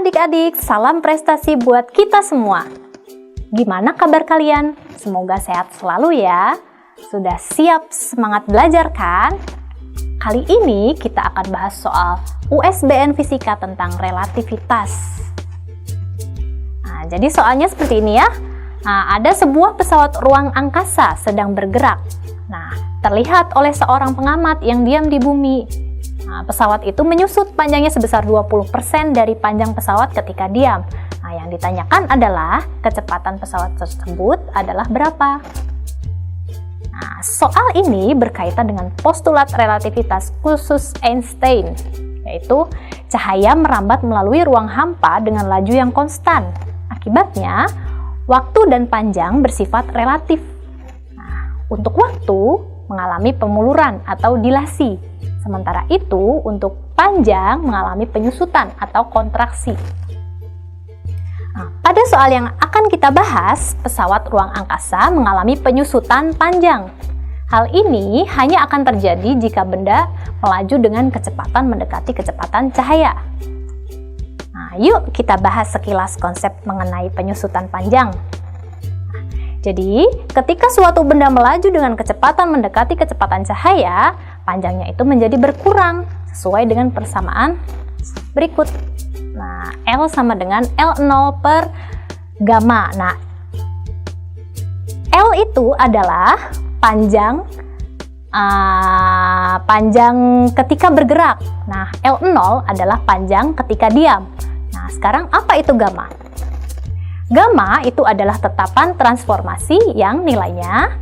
adik-adik, salam prestasi buat kita semua. Gimana kabar kalian? Semoga sehat selalu ya. Sudah siap semangat belajar kan? Kali ini kita akan bahas soal USBN Fisika tentang relativitas. Nah, jadi soalnya seperti ini ya. Nah, ada sebuah pesawat ruang angkasa sedang bergerak. Nah, terlihat oleh seorang pengamat yang diam di bumi. Nah, pesawat itu menyusut panjangnya sebesar 20% dari panjang pesawat ketika diam. Nah, yang ditanyakan adalah kecepatan pesawat tersebut adalah berapa? Nah, soal ini berkaitan dengan postulat relativitas khusus Einstein, yaitu cahaya merambat melalui ruang hampa dengan laju yang konstan. Akibatnya, waktu dan panjang bersifat relatif. Nah, untuk waktu mengalami pemuluran atau dilasi. Sementara itu, untuk panjang mengalami penyusutan atau kontraksi. Nah, pada soal yang akan kita bahas, pesawat ruang angkasa mengalami penyusutan panjang. Hal ini hanya akan terjadi jika benda melaju dengan kecepatan mendekati kecepatan cahaya. Nah, yuk kita bahas sekilas konsep mengenai penyusutan panjang. Jadi, ketika suatu benda melaju dengan kecepatan mendekati kecepatan cahaya, panjangnya itu menjadi berkurang sesuai dengan persamaan berikut. Nah, L sama dengan L0 per gamma. Nah, L itu adalah panjang ketika bergerak. Nah, L0 adalah panjang ketika diam. Nah, sekarang apa itu gamma? Gamma itu adalah tetapan transformasi yang nilainya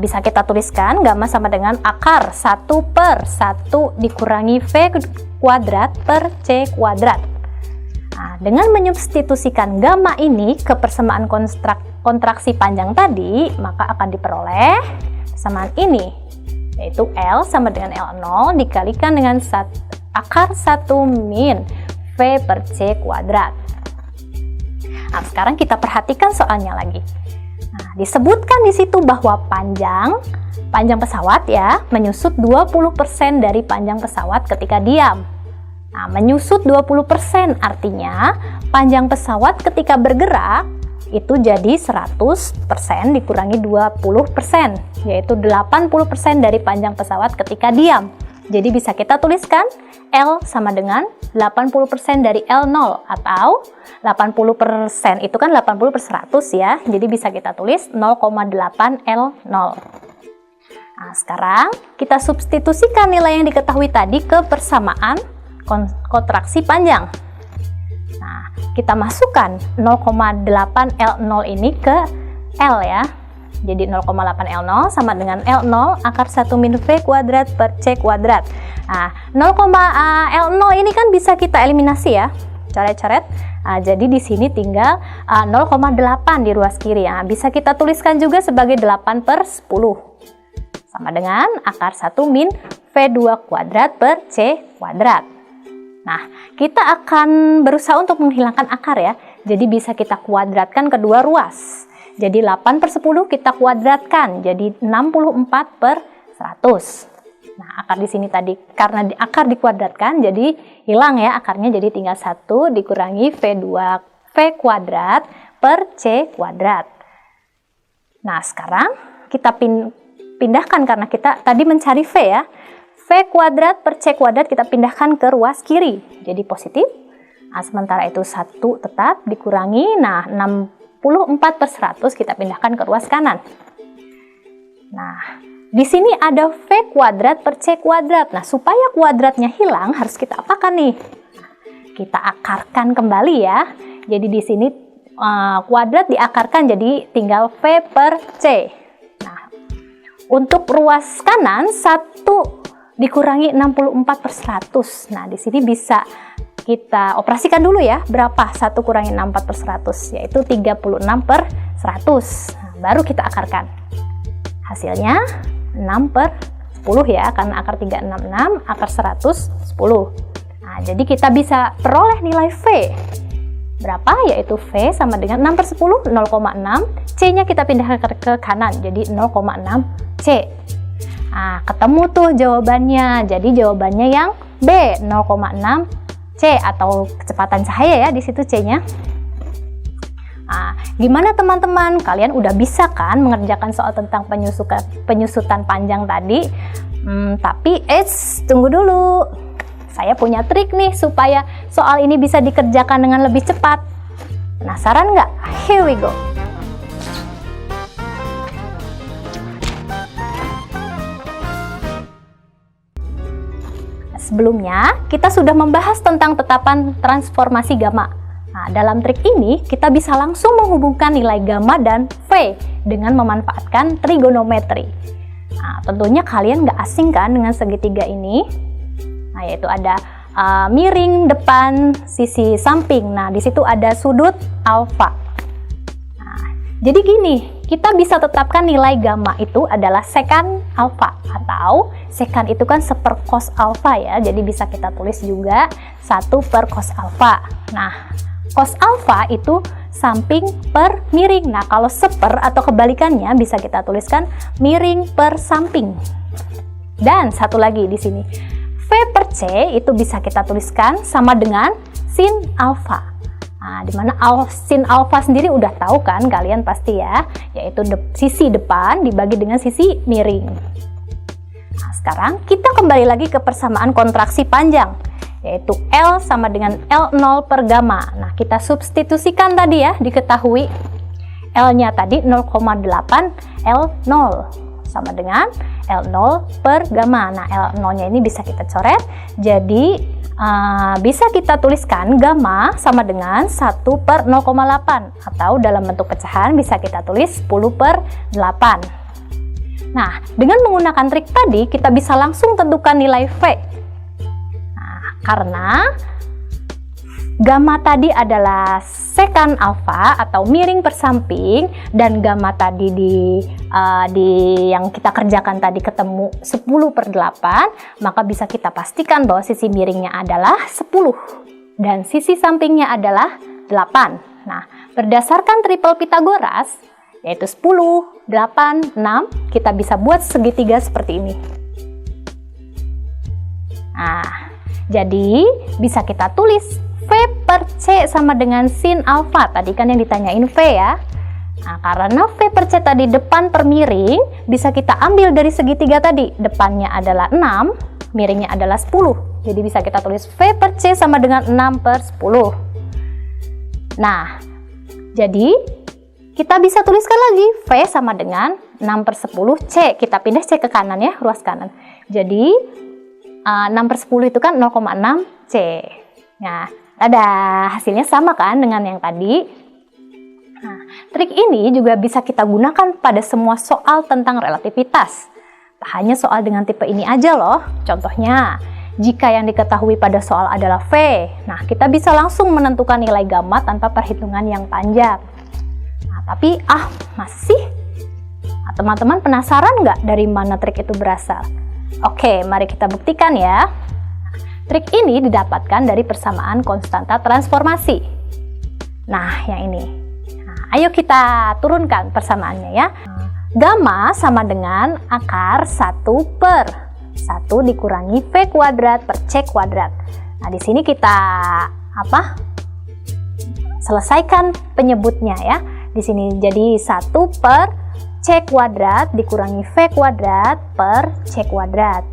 bisa kita tuliskan gamma sama dengan akar 1 per 1 dikurangi V kuadrat per C kuadrat. Nah, dengan menyubstitusikan gamma ini ke persamaan kontraksi panjang tadi, maka akan diperoleh persamaan ini, yaitu L sama dengan L0 dikalikan dengan akar 1 min V per C kuadrat. Nah, sekarang kita perhatikan soalnya lagi. Nah, disebutkan di situ bahwa panjang pesawat ya menyusut 20% dari panjang pesawat ketika diam. Nah, menyusut 20% artinya panjang pesawat ketika bergerak itu jadi 100% dikurangi 20%, yaitu 80% dari panjang pesawat ketika diam. Jadi bisa kita tuliskan L sama dengan 80% dari L0 atau 80% itu kan 80 per 100 ya. Jadi bisa kita tulis 0,8 L0. Nah, sekarang kita substitusikan nilai yang diketahui tadi ke persamaan kontraksi panjang. Nah, kita masukkan 0,8 L0 ini ke L ya. Jadi 0,8 L0 sama dengan L0 akar 1 min V kuadrat per C kuadrat. Nah, L0 ini kan bisa kita eliminasi ya, coret-coret. Nah, jadi di sini tinggal 0,8 di ruas kiri ya. Bisa kita tuliskan juga sebagai 8 per 10. Sama dengan akar 1 min V2 kuadrat per C kuadrat. Nah, kita akan berusaha untuk menghilangkan akar ya. Jadi bisa kita kuadratkan kedua ruas. Jadi 8 per 10 kita kuadratkan, jadi 64 per 100. Nah, akar di sini tadi, karena akar dikuadratkan, jadi hilang ya akarnya, jadi tinggal 1 dikurangi V kuadrat per C kuadrat. Nah, sekarang kita pindahkan, karena kita tadi mencari V ya. V kuadrat per C kuadrat kita pindahkan ke ruas kiri, jadi positif. Nah, sementara itu 1 tetap dikurangi, nah 64 per 100 kita pindahkan ke ruas kanan. Nah, di sini ada V kuadrat per C kuadrat. Nah, supaya kuadratnya hilang harus kita apakan nih? Kita akarkan kembali ya. Jadi di sini kuadrat diakarkan jadi tinggal V per C. Nah, untuk ruas kanan 1 dikurangi 64 per 100. Nah, di sini bisa kita operasikan dulu ya, berapa 1 kurangi 64 per 100, yaitu 36 per 100. Nah, baru kita akarkan. Hasilnya 6 per 10 ya, karena akar 366, akar 100, 10. Nah, jadi kita bisa peroleh nilai V. Berapa? Yaitu V sama dengan 6 per 10, 0,6. C-nya kita pindahkan ke kanan, jadi 0,6 C. Nah, ketemu tuh jawabannya. Jadi jawabannya yang B, 0,6 C atau kecepatan cahaya ya, di situ C-nya. Nah, gimana teman-teman? Kalian udah bisa kan mengerjakan soal tentang penyusutan panjang tadi? Tapi tunggu dulu. Saya punya trik nih supaya soal ini bisa dikerjakan dengan lebih cepat. Penasaran nggak? Here we go. Sebelumnya, kita sudah membahas tentang tetapan transformasi gamma. Nah, dalam trik ini, kita bisa langsung menghubungkan nilai gamma dan V dengan memanfaatkan trigonometri. Nah, tentunya kalian nggak asing kan dengan segitiga ini? Nah, yaitu ada miring depan, sisi samping. Nah, di situ ada sudut alfa. Nah, jadi gini, kita bisa tetapkan nilai gamma itu adalah sekan alfa, atau sekan itu kan 1 cos alfa ya, jadi bisa kita tulis juga 1 per cos alfa. Nah, cos alfa itu samping per miring. Nah, kalau seper atau kebalikannya bisa kita tuliskan miring per samping. Dan satu lagi di sini, V per C itu bisa kita tuliskan sama dengan sin alfa. Nah, dimana sin alfa sendiri udah tahu kan kalian pasti ya, yaitu sisi depan dibagi dengan sisi miring. Nah, sekarang kita kembali lagi ke persamaan kontraksi panjang, yaitu L sama dengan L0 per gamma. Nah, kita substitusikan tadi ya, diketahui L-nya tadi 0,8 L0 sama dengan L0 per gamma. Nah, L0-nya ini bisa kita coret, jadi bisa kita tuliskan gamma sama dengan 1 per 0,8, atau dalam bentuk pecahan bisa kita tulis 10 per 8. Nah, dengan menggunakan trik tadi, kita bisa langsung tentukan nilai V. Nah, karena gamma tadi adalah sekan alfa atau miring per samping, dan gamma tadi yang kita kerjakan tadi ketemu 10 per 8, maka bisa kita pastikan bahwa sisi miringnya adalah 10 dan sisi sampingnya adalah 8. Nah, berdasarkan triple Pythagoras, yaitu 10, 8, 6, kita bisa buat segitiga seperti ini. Nah, jadi bisa kita tulis V per C sama dengan sin alfa. Tadi kan yang ditanyain V ya. Nah, karena V per C tadi depan per miring, bisa kita ambil dari segitiga tadi. Depannya adalah 6, miringnya adalah 10. Jadi bisa kita tulis V per C sama dengan 6 per 10. Nah, jadi kita bisa tuliskan lagi V sama dengan 6 per 10 C. Kita pindah C ke kanan ya, ruas kanan. Jadi 6 per 10 itu kan 0,6 C. Nah, ada hasilnya sama kan dengan yang tadi. Nah, trik ini juga bisa kita gunakan pada semua soal tentang relativitas. Tak hanya soal dengan tipe ini aja loh. Contohnya, jika yang diketahui pada soal adalah V, nah kita bisa langsung menentukan nilai gamma tanpa perhitungan yang panjang. Nah, tapi masih? Nah, teman-teman penasaran nggak dari mana trik itu berasal? Oke, mari kita buktikan ya. Trik ini didapatkan dari persamaan konstanta transformasi. Nah, yang ini. Nah, ayo kita turunkan persamaannya ya. Gamma sama dengan akar 1 per 1 dikurangi V kuadrat per C kuadrat. Nah, di sini kita selesaikan penyebutnya ya. Di sini jadi 1 per C kuadrat dikurangi V kuadrat per C kuadrat.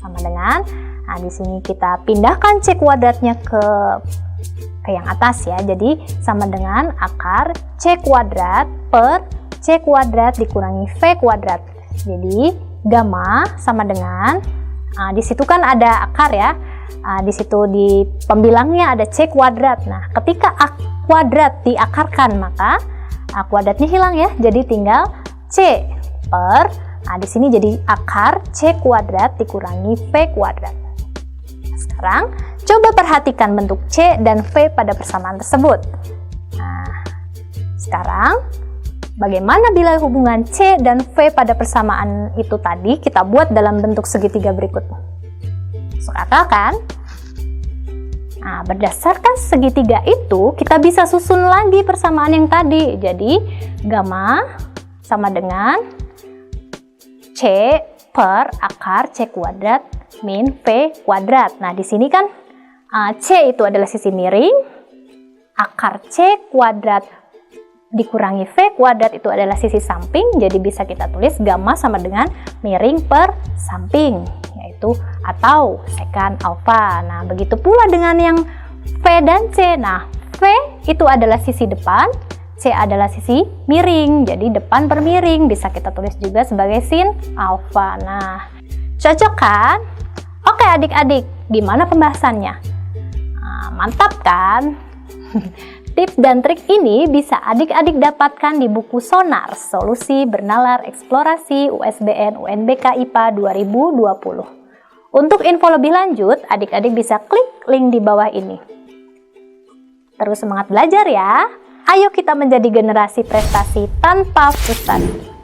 Sama dengan, nah di sini kita pindahkan C kuadratnya ke yang atas ya. Jadi sama dengan akar C kuadrat per C kuadrat dikurangi V kuadrat. Jadi gamma sama dengan, di situ kan ada akar ya. Di situ di pembilangnya ada C kuadrat. Nah, ketika A kuadrat diakarkan maka A kuadratnya hilang ya. Jadi tinggal C per, di sini jadi akar C kuadrat dikurangi V kuadrat. Sekarang coba perhatikan bentuk C dan V pada persamaan tersebut. Nah, sekarang bagaimana bila hubungan C dan V pada persamaan itu tadi kita buat dalam bentuk segitiga berikut? Masuk akal kan? Nah, berdasarkan segitiga itu kita bisa susun lagi persamaan yang tadi. Jadi gamma sama dengan C per akar C kuadrat min V kuadrat. Nah, di sini kan C itu adalah sisi miring, akar C kuadrat dikurangi V kuadrat itu adalah sisi samping, jadi bisa kita tulis gamma sama dengan miring per samping, yaitu atau sekant alfa. Nah, begitu pula dengan yang V dan C. Nah, V itu adalah sisi depan, C adalah sisi miring, jadi depan per miring, bisa kita tulis juga sebagai sin alfa. Nah, cocok kan? Oke adik-adik, gimana pembahasannya? Nah, mantap kan? Tips dan trik ini bisa adik-adik dapatkan di buku Sonar, Solusi Bernalar Eksplorasi USBN UNBK IPA 2020. Untuk info lebih lanjut, adik-adik bisa klik link di bawah ini. Terus semangat belajar ya! Ayo kita menjadi generasi prestasi tanpa frustasi.